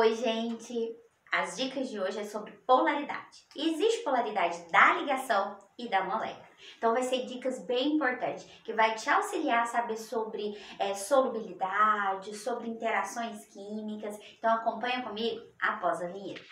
Oi, gente! As dicas de hoje é sobre polaridade. E existe polaridade da ligação e da molécula. Então vai ser dicas bem importantes que vai te auxiliar a saber sobre solubilidade, sobre interações químicas. Então acompanha comigo após a vinheta.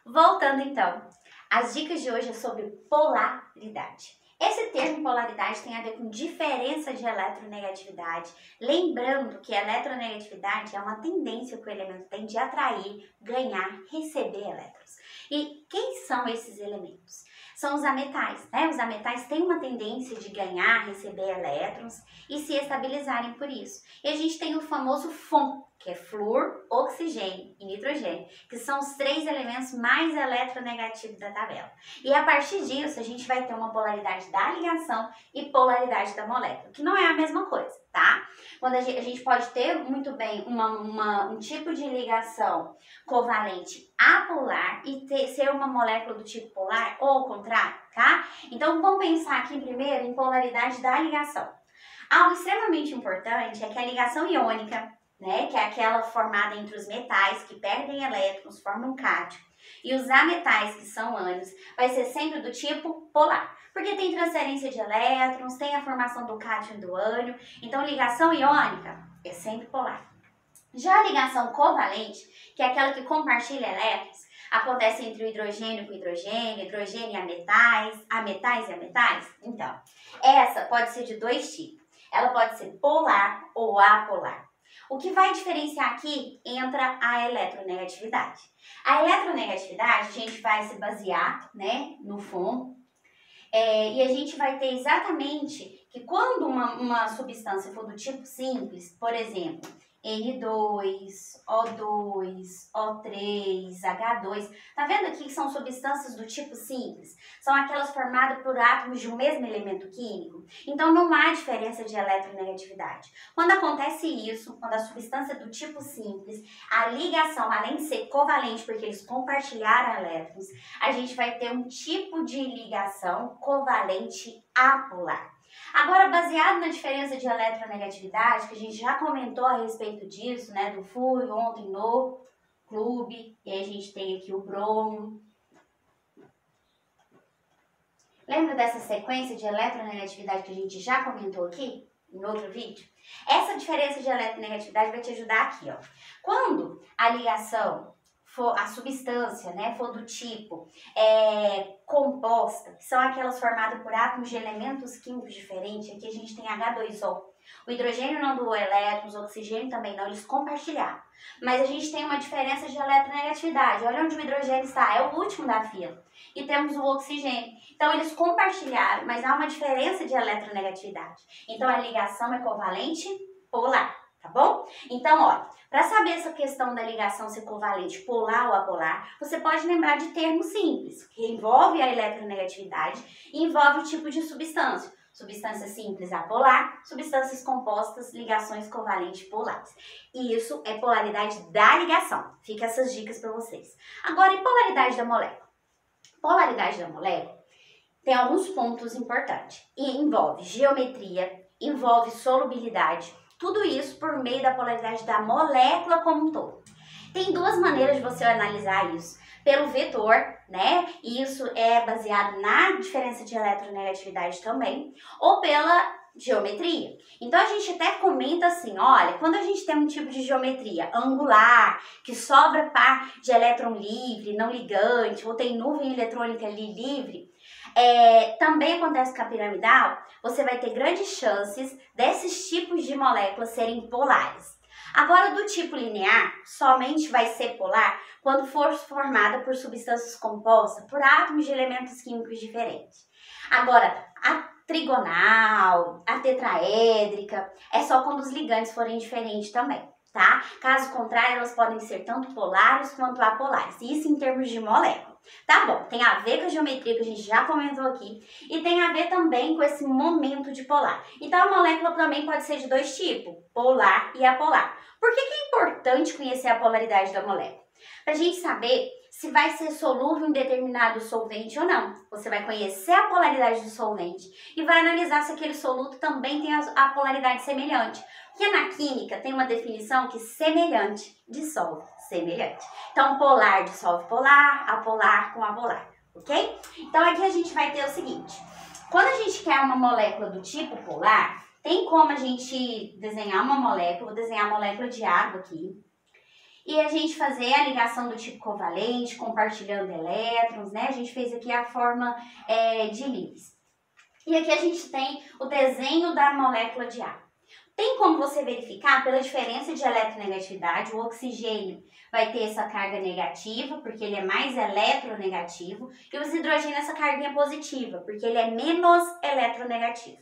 Voltando então, as dicas de hoje é sobre polaridade. Esse termo polaridade tem a ver com diferença de eletronegatividade. Lembrando que a eletronegatividade é uma tendência que o elemento tem de atrair, ganhar, receber elétrons. E quem são esses elementos? São os ametais, né? Os ametais têm uma tendência de ganhar, receber elétrons e se estabilizarem por isso. E a gente tem o famoso FON, que é flúor, oxigênio e nitrogênio, que são os três elementos mais eletronegativos da tabela. E a partir disso, a gente vai ter uma polaridade da ligação e polaridade da molécula, que não é a mesma coisa, tá? Quando a gente pode ter muito bem um tipo de ligação covalente apolar e ser uma molécula do tipo polar ou ao contrário, tá? Então, vamos pensar aqui primeiro em polaridade da ligação. Algo extremamente importante é que a ligação iônica, né, que é aquela formada entre os metais que perdem elétrons, formam um cátion, e os ametais, que são ânions, vai ser sempre do tipo polar, porque tem transferência de elétrons, tem a formação do cátion e do ânion, então ligação iônica é sempre polar. Já a ligação covalente, que é aquela que compartilha elétrons, acontece entre o hidrogênio com hidrogênio, hidrogênio e ametais e ametais. Então, essa pode ser de dois tipos. Ela pode ser polar ou apolar. O que vai diferenciar aqui entra a eletronegatividade. A eletronegatividade, a gente vai se basear, né, no FON, e a gente vai ter exatamente que quando uma substância for do tipo simples, por exemplo, N2, O2, O3, H2. Tá vendo aqui que são substâncias do tipo simples? São aquelas formadas por átomos de um mesmo elemento químico. Então não há diferença de eletronegatividade. Quando acontece isso, quando a substância é do tipo simples, a ligação, além de ser covalente, porque eles compartilharam elétrons, a gente vai ter um tipo de ligação covalente apolar. Agora, baseado na diferença de eletronegatividade, que a gente já comentou a respeito disso, né, do fui ontem no clube, e aí a gente tem aqui o bromo. Lembra dessa sequência de eletronegatividade que a gente já comentou aqui, em outro vídeo? Essa diferença de eletronegatividade vai te ajudar aqui, ó. Quando a ligação for a substância, né, for do tipo composta, que são aquelas formadas por átomos de elementos químicos diferentes, aqui a gente tem H2O. O hidrogênio não doou elétrons, o oxigênio também não, eles compartilharam. Mas a gente tem uma diferença de eletronegatividade. Olha onde o hidrogênio está, é o último da fila. E temos o oxigênio. Então eles compartilharam, mas há uma diferença de eletronegatividade. Então a ligação é covalente polar. Tá bom? Então, ó, para saber essa questão da ligação ser covalente polar ou apolar, você pode lembrar de termos simples, que envolve a eletronegatividade e envolve o tipo de substância. Substância simples apolar, substâncias compostas, ligações covalentes polares. E isso é polaridade da ligação. Fica essas dicas para vocês. Agora, e polaridade da molécula? Polaridade da molécula tem alguns pontos importantes. E envolve geometria, envolve solubilidade. Tudo isso por meio da polaridade da molécula como um todo. Tem duas maneiras de você analisar isso. Pelo vetor, né? E isso é baseado na diferença de eletronegatividade também. Ou pela geometria. Então a gente até comenta assim, olha, quando a gente tem um tipo de geometria angular, que sobra par de elétron livre, não ligante, ou tem nuvem eletrônica ali livre, também acontece com a piramidal, você vai ter grandes chances desses tipos de moléculas serem polares. Agora, do tipo linear, somente vai ser polar quando for formada por substâncias compostas por átomos de elementos químicos diferentes. Agora, a trigonal, a tetraédrica, é só quando os ligantes forem diferentes também, tá? Caso contrário, elas podem ser tanto polares quanto apolares, isso em termos de molécula. Tá bom, tem a ver com a geometria que a gente já comentou aqui e tem a ver também com esse momento de polar. Então a molécula também pode ser de dois tipos, polar e apolar. Por que é importante conhecer a polaridade da molécula? Para a gente saber se se vai ser solúvel em determinado solvente ou não. Você vai conhecer a polaridade do solvente e vai analisar se aquele soluto também tem a polaridade semelhante. Porque na química tem uma definição que semelhante dissolve semelhante. Então, polar dissolve polar, apolar com apolar, ok? Então, aqui a gente vai ter o seguinte. Quando a gente quer uma molécula do tipo polar, tem como a gente desenhar uma molécula, vou desenhar a molécula de água aqui, e a gente fazer a ligação do tipo covalente, compartilhando elétrons, né? A gente fez aqui a forma de Lewis. E aqui a gente tem o desenho da molécula de água. Tem como você verificar pela diferença de eletronegatividade, o oxigênio vai ter essa carga negativa, porque ele é mais eletronegativo, e os hidrogênios essa carguinha positiva, porque ele é menos eletronegativo.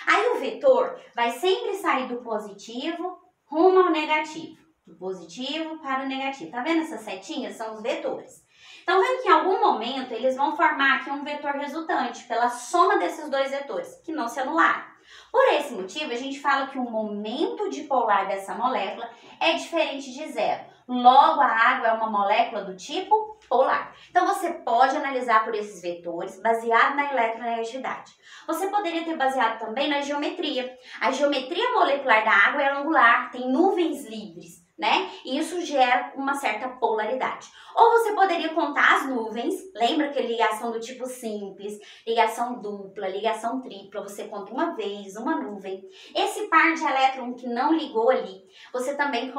Aí o vetor vai sempre sair do positivo rumo ao negativo, do positivo para o negativo. Tá vendo essas setinhas? São os vetores. Então, vendo que em algum momento eles vão formar aqui um vetor resultante pela soma desses dois vetores, que não se anularam. Por esse motivo, a gente fala que o momento dipolar dessa molécula é diferente de zero. Logo, a água é uma molécula do tipo polar. Então, você pode analisar por esses vetores, baseado na eletronegatividade. Você poderia ter baseado também na geometria. A geometria molecular da água é angular, tem nuvens livres, né? E isso gera uma certa polaridade. Ou você poderia contar as nuvens, lembra que ligação do tipo simples, ligação dupla, ligação tripla, você conta uma vez, uma nuvem. Esse par de elétron que não ligou ali, você também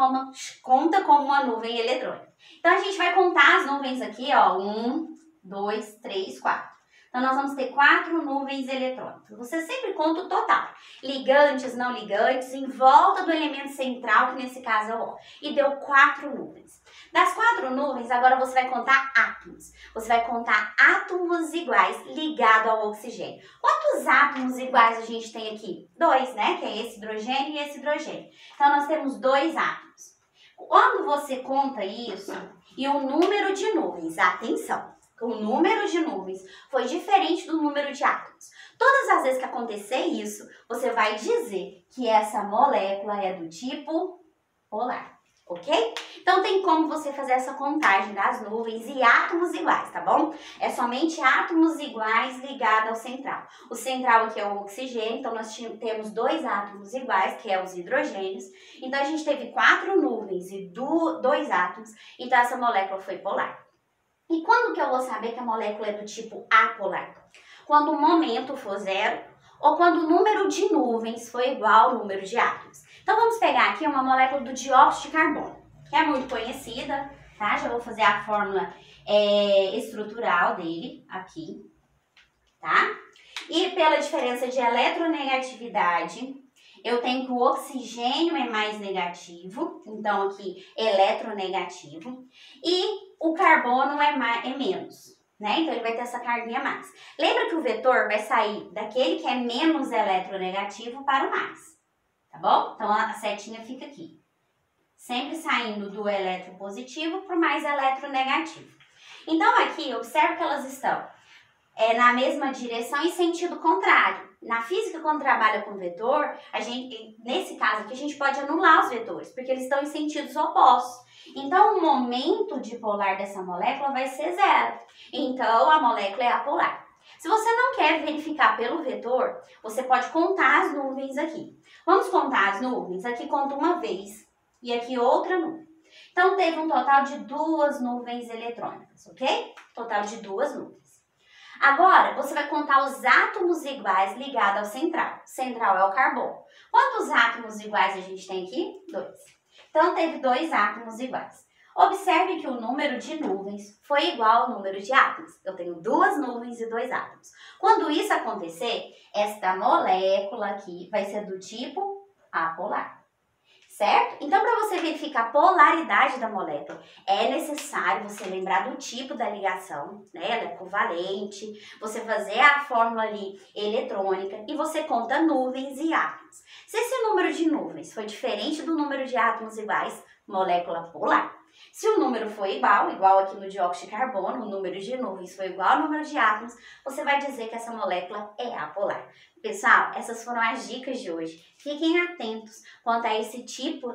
conta como uma nuvem eletrônica. Então, a gente vai contar as nuvens aqui, ó, 1, 2, 3, 4. Então, nós vamos ter 4 nuvens eletrônicas. Você sempre conta o total. Ligantes, não ligantes, em volta do elemento central, que nesse caso é o O. E deu 4 nuvens. Das 4 nuvens, agora você vai contar átomos. Você vai contar átomos iguais ligados ao oxigênio. Quantos átomos iguais a gente tem aqui? 2, né? Que é esse hidrogênio e esse hidrogênio. Então, nós temos 2 átomos. Quando você conta isso, e o número de nuvens, atenção, o número de nuvens foi diferente do número de átomos. Todas as vezes que acontecer isso, você vai dizer que essa molécula é do tipo polar, ok? Então, tem como você fazer essa contagem das nuvens e átomos iguais, tá bom? É somente átomos iguais ligados ao central. O central aqui é o oxigênio, então nós temos 2 átomos iguais, que é os hidrogênios. Então, a gente teve 4 nuvens e 2 átomos, então essa molécula foi polar. E quando que eu vou saber que a molécula é do tipo apolar? Quando o momento for zero ou quando o número de nuvens for igual ao número de átomos. Então, vamos pegar aqui uma molécula do dióxido de carbono, que é muito conhecida, tá? Já vou fazer a fórmula estrutural dele aqui, tá? E pela diferença de eletronegatividade, eu tenho que o oxigênio é mais negativo, então aqui eletronegativo, e o carbono é menos, né? Então ele vai ter essa carguinha a mais. Lembra que o vetor vai sair daquele que é menos eletronegativo para o mais, tá bom? Então a setinha fica aqui, sempre saindo do eletropositivo para o mais eletronegativo. Então aqui, observe que elas estão na mesma direção e sentido contrário. Na física, quando trabalha com vetor, nesse caso aqui, a gente pode anular os vetores, porque eles estão em sentidos opostos. Então, o momento dipolar dessa molécula vai ser zero. Então, a molécula é apolar. Se você não quer verificar pelo vetor, você pode contar as nuvens aqui. Vamos contar as nuvens? Aqui conta uma vez e aqui outra nuvem. Então, teve um total de 2 nuvens eletrônicas, ok? Total de 2 nuvens. Agora, você vai contar os átomos iguais ligados ao central. O central é o carbono. Quantos átomos iguais a gente tem aqui? 2. Então, teve 2 átomos iguais. Observe que o número de nuvens foi igual ao número de átomos. Eu tenho 2 nuvens e 2 átomos. Quando isso acontecer, esta molécula aqui vai ser do tipo apolar. Certo? Então, para você verificar a polaridade da molécula, é necessário você lembrar do tipo da ligação, né? Ela é covalente, você fazer a fórmula ali eletrônica e você conta nuvens e átomos. Se esse número de nuvens foi diferente do número de átomos iguais, molécula polar. Se o número for igual aqui no dióxido de carbono, o número de nuvens foi igual ao número de átomos, você vai dizer que essa molécula é apolar. Pessoal, essas foram as dicas de hoje. Fiquem atentos quanto a esse tipo,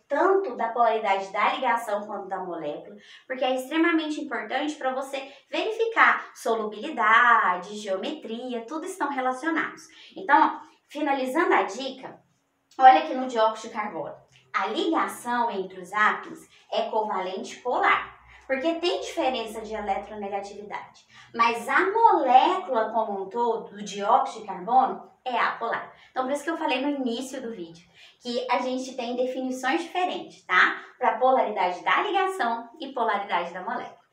tanto da polaridade da ligação quanto da molécula, porque é extremamente importante para você verificar solubilidade, geometria, tudo estão relacionados. Então, finalizando a dica, olha aqui no dióxido de carbono. A ligação entre os átomos é covalente polar, porque tem diferença de eletronegatividade. Mas a molécula como um todo, do dióxido de carbono, é apolar. Então, por isso que eu falei no início do vídeo, que a gente tem definições diferentes, tá? Para polaridade da ligação e polaridade da molécula.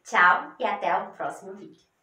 Tchau e até o próximo vídeo.